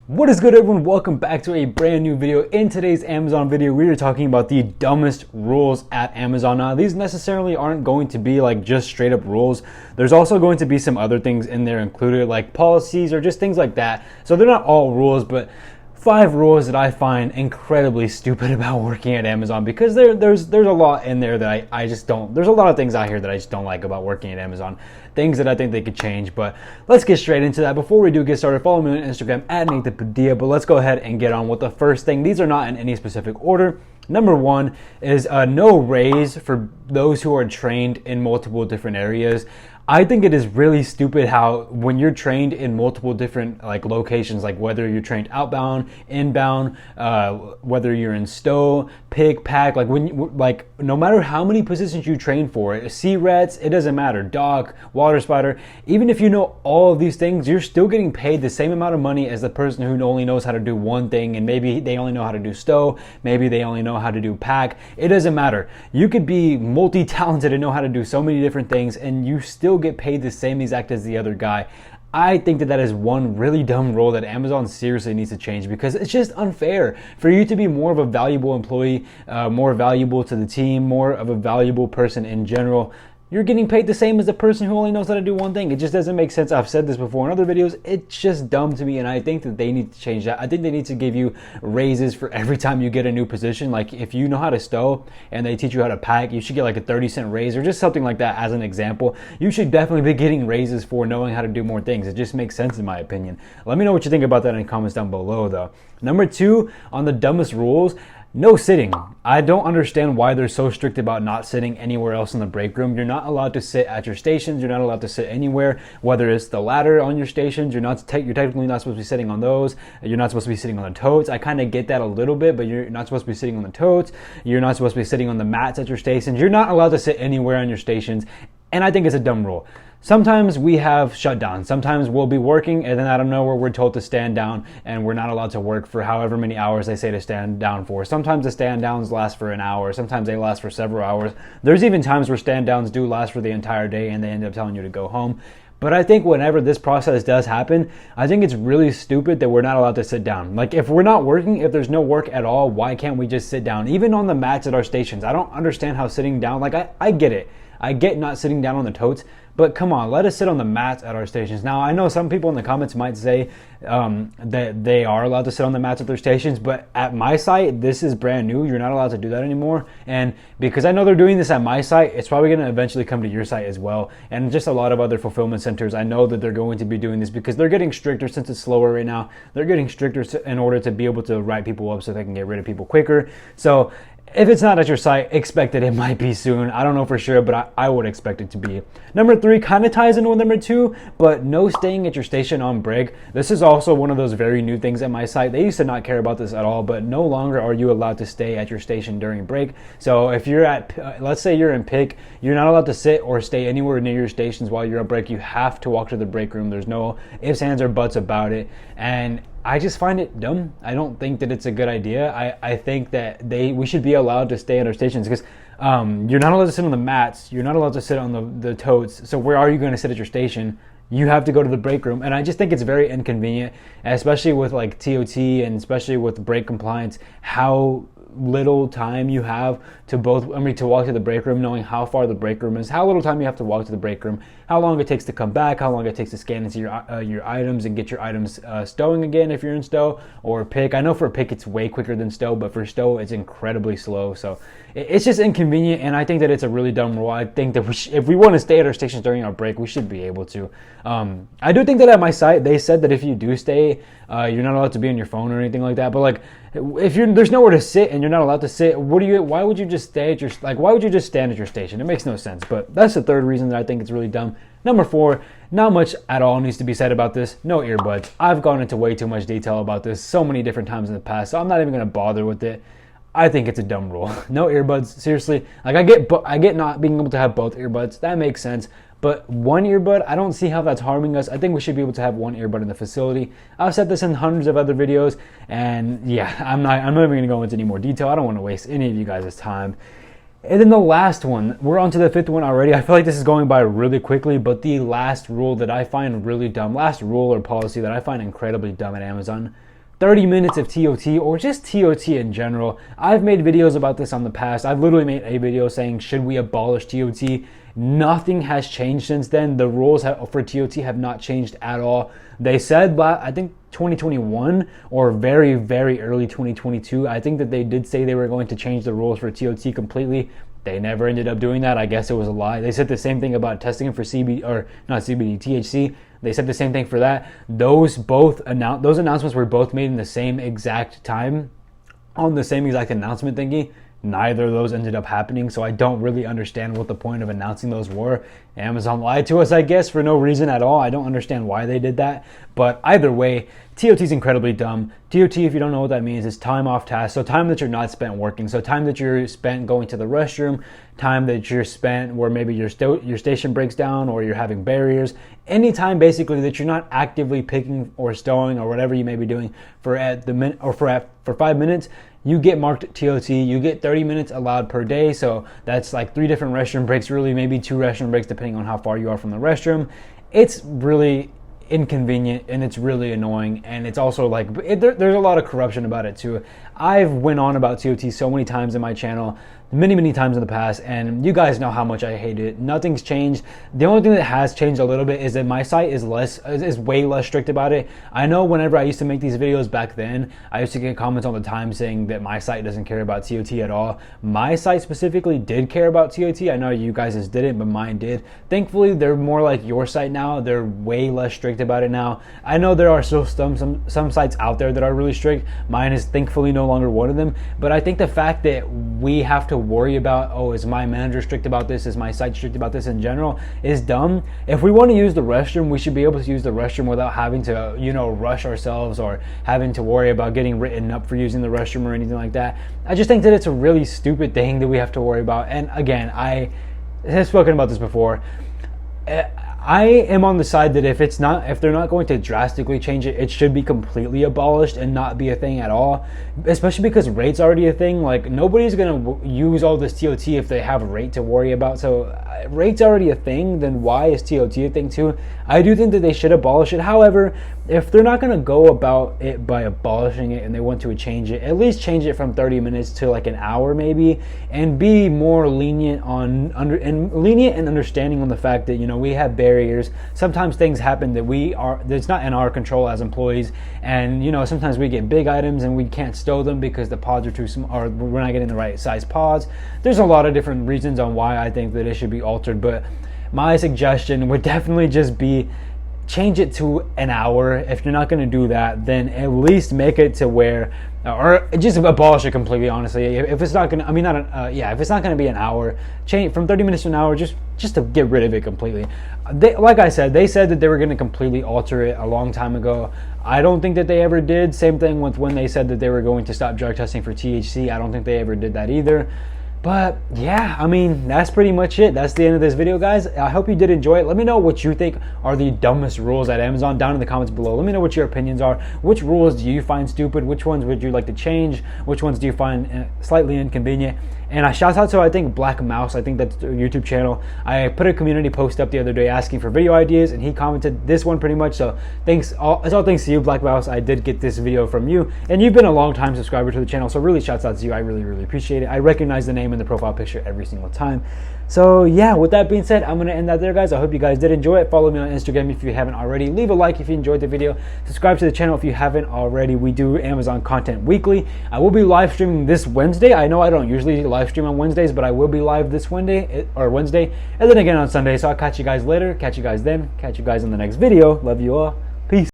What is good, everyone? Welcome back to a brand new video. In today's Amazon video, we are talking about the dumbest rules at Amazon. Now, these necessarily aren't going to be like just straight up rules. There's also going to be some other things in there included, like policies or just things like that. So they're not all rules, but 5 rules that I find incredibly stupid about working at Amazon, because there's a lot in there that I just don't. There's a lot of things out here that I just don't like about working at Amazon. Things that I think they could change, but let's get straight into that. Before we do get started, follow me on Instagram at Nate the Padilla, but let's go ahead and get on with the first thing. These are not in any specific order. Number 1 is no raise for those who are trained in multiple different areas. I think it is really stupid how when you're trained in multiple different locations, like whether you're trained outbound, inbound, whether you're in stow, pick, pack, no matter how many positions you train for, C-rats, it doesn't matter, dock, water spider, even if you know all of these things, you're still getting paid the same amount of money as the person who only knows how to do one thing, and maybe they only know how to do stow, maybe they only know how to do pack. It doesn't matter. You could be multi-talented and know how to do so many different things, and you still get paid the same exact as the other guy. I think that is one really dumb rule that Amazon seriously needs to change, because it's just unfair for you to be more of a valuable employee, more valuable to the team, more of a valuable person in general. You're getting paid the same as the person who only knows how to do one thing. It just doesn't make sense. I've said this before in other videos. It's just dumb to me, and I think that they need to change that. I think they need to give you raises for every time you get a new position. Like if you know how to stow and they teach you how to pack, you should get like a 30-cent raise or just something like that as an example. You should definitely be getting raises for knowing how to do more things. It just makes sense in my opinion. Let me know what you think about that in the comments down below though. Number 2 on the dumbest rules, no sitting. I don't understand why they're so strict about not sitting anywhere else in the break room. You're not allowed to sit at your stations. You're not allowed to sit anywhere, whether it's the ladder on your stations. You're technically not supposed to be sitting on those. You're not supposed to be sitting on the totes. I kind of get that a little bit, but you're not supposed to be sitting on the totes. You're not supposed to be sitting on the mats at your stations. You're not allowed to sit anywhere on your stations, and I think it's a dumb rule. Sometimes we have shutdowns. Sometimes we'll be working and then out of nowhere we're told to stand down and we're not allowed to work for however many hours they say to stand down for. Sometimes the stand downs last for an hour. Sometimes they last for several hours. There's even times where stand downs do last for the entire day and they end up telling you to go home. But I think whenever this process does happen, I think it's really stupid that we're not allowed to sit down. Like if we're not working, if there's no work at all, why can't we just sit down? Even on the mats at our stations, I don't understand how sitting down, I get it. I get not sitting down on the totes, but come on, let us sit on the mats at our stations. Now, I know some people in the comments might say that they are allowed to sit on the mats at their stations, but at my site, this is brand new. You're not allowed to do that anymore. And because I know they're doing this at my site, it's probably going to eventually come to your site as well. And just a lot of other fulfillment centers, I know that they're going to be doing this because they're getting stricter since it's slower right now. They're getting stricter in order to be able to write people up so they can get rid of people quicker. So if it's not at your site, expect that it might be soon. I don't know for sure, but I would expect it to be. Number 3 kind of ties in with number 2, but no staying at your station on break. This is also one of those very new things at my site. They used to not care about this at all, but no longer are you allowed to stay at your station during break. So if you're at, let's say you're in pick, you're not allowed to sit or stay anywhere near your stations while you're on break. You have to walk to the break room. There's no ifs, ands, or buts about it. And I just find it dumb. I don't think that it's a good idea. I think that we should be allowed to stay at our stations because you're not allowed to sit on the mats. You're not allowed to sit on the totes. So where are you going to sit at your station? You have to go to the break room. And I just think it's very inconvenient, especially with like TOT and especially with break compliance, how little time you have to walk to the break room, knowing how far the break room is, how little time you have to walk to the break room, how long it takes to come back, how long it takes to scan into your items and get your items stowing again if you're in stow or pick. I know for pick it's way quicker than stow, but for stow it's incredibly slow. So it's just inconvenient, and I think that it's a really dumb rule. I think that if we want to stay at our stations during our break, we should be able to. I do think that at my site they said that if you do stay, you're not allowed to be on your phone or anything like that. But like if there's nowhere to sit and you're not allowed to sit, why would you just stay at why would you just stand at your station? It makes no sense. But that's the 3rd reason that I think it's really dumb. Number 4, not much at all needs to be said about this. No earbuds. I've gone into way too much detail about this so many different times in the past, so I'm not even going to bother with it. I think it's a dumb rule. No earbuds, seriously. Like I get not being able to have both earbuds. That makes sense. But one earbud, I don't see how that's harming us. I think we should be able to have one earbud in the facility. I've said this in hundreds of other videos, and yeah, I'm not even going to go into any more detail. I don't want to waste any of you guys' time. And then the last one, we're on to the 5th one already. I feel like this is going by really quickly, but the last rule that I find really dumb, last rule or policy that I find incredibly dumb at Amazon, 30 minutes of TOT or just TOT in general. I've made videos about this on the past. I've literally made a video saying, should we abolish TOT? Nothing has changed since then. The rules for TOT have not changed at all. They said, I think 2021 or very, very early 2022, I think that they did say they were going to change the rules for TOT completely. They never ended up doing that. I guess it was a lie. They said the same thing about testing for CBD, or not CBD, THC. They said the same thing for that. Those announcements were both made in the same exact time on the same exact announcement thingy. Neither of those ended up happening, so I don't really understand what the point of announcing those were. Amazon lied to us, I guess, for no reason at all. I don't understand why they did that, but either way, TOT is incredibly dumb. TOT, if you don't know what that means, is time off task. So time that you're not spent working. So time that you're spent going to the restroom, time that you're spent where maybe your station breaks down or you're having barriers. Any time basically that you're not actively picking or stowing or whatever you may be doing for 5 minutes, you get marked TOT. You get 30 minutes allowed per day. So that's like 3 different restroom breaks, really maybe 2 restroom breaks depending on how far you are from the restroom. It's really inconvenient and it's really annoying, and it's also like there's a lot of corruption about it too. I've went on about TOT so many times in my channel, many times in the past, and you guys know how much I hate it. Nothing's changed. The only thing that has changed a little bit is that my site is way less strict about it. I know whenever I used to make these videos back then, I used to get comments all the time saying that my site doesn't care about TOT at all. My site specifically did care about TOT. I know you guys didn't, but mine did. Thankfully, they're more like your site now. They're way less strict about it now. I know there are still some sites out there that are really strict. Mine is thankfully no longer one of them, but I think the fact that we have to worry about, oh, is my manager strict about this, is my site strict about this in general, is dumb. If we want to use the restroom, we should be able to use the restroom without having to, rush ourselves or having to worry about getting written up for using the restroom or anything like that. I just think that it's a really stupid thing that we have to worry about. And again, I have spoken about this before. I am on the side that if they're not going to drastically change it, it should be completely abolished and not be a thing at all. Especially because rate's already a thing. Like, nobody's gonna use all this TOT if they have rate to worry about. So rate's already a thing, then why is TOT a thing too? I do think that they should abolish it. However, if they're not gonna go about it by abolishing it and they want to change it, at least change it from 30 minutes to like an hour maybe, and be more lenient and understanding on the fact that we have barriers. Sometimes things happen that's not in our control as employees, and sometimes we get big items and we can't stow them because the pods are too small or we're not getting the right size pods. There's a lot of different reasons on why I think that it should be altered, but my suggestion would definitely just be change it to an hour. If you're not going to do that, then at least make it to where, or just abolish it completely. Honestly, if it's not going to, if it's not going to be an hour, change from 30 minutes to an hour, just to get rid of it completely. Like I said, they said that they were going to completely alter it a long time ago. I don't think that they ever did. Same thing with when they said that they were going to stop drug testing for THC. I don't think they ever did that either. But yeah, that's pretty much it. That's the end of this video, guys. I hope you did enjoy it. Let me know what you think are the dumbest rules at Amazon down in the comments below. Let me know what your opinions are. Which rules do you find stupid? Which ones would you like to change? Which ones do you find slightly inconvenient? And I shout out to, I think, Black Mouse. I think that's a YouTube channel. I put a community post up the other day asking for video ideas, and he commented this one pretty much. So it's all thanks to you, Black Mouse. I did get this video from you, and you've been a long time subscriber to the channel. So really shouts out to you. I really appreciate it. I recognize the name in the profile picture every single time. So yeah, with that being said, I'm going to end that there, guys. I hope you guys did enjoy it. Follow me on Instagram if you haven't already. Leave a like if you enjoyed the video. Subscribe to the channel if you haven't already. We do Amazon content weekly. I will be live streaming this Wednesday. I know I don't usually live stream on Wednesdays, but I will be live this Wednesday, and then again on Sunday. So I'll catch you guys later. Catch you guys then. Catch you guys in the next video. Love you all. Peace.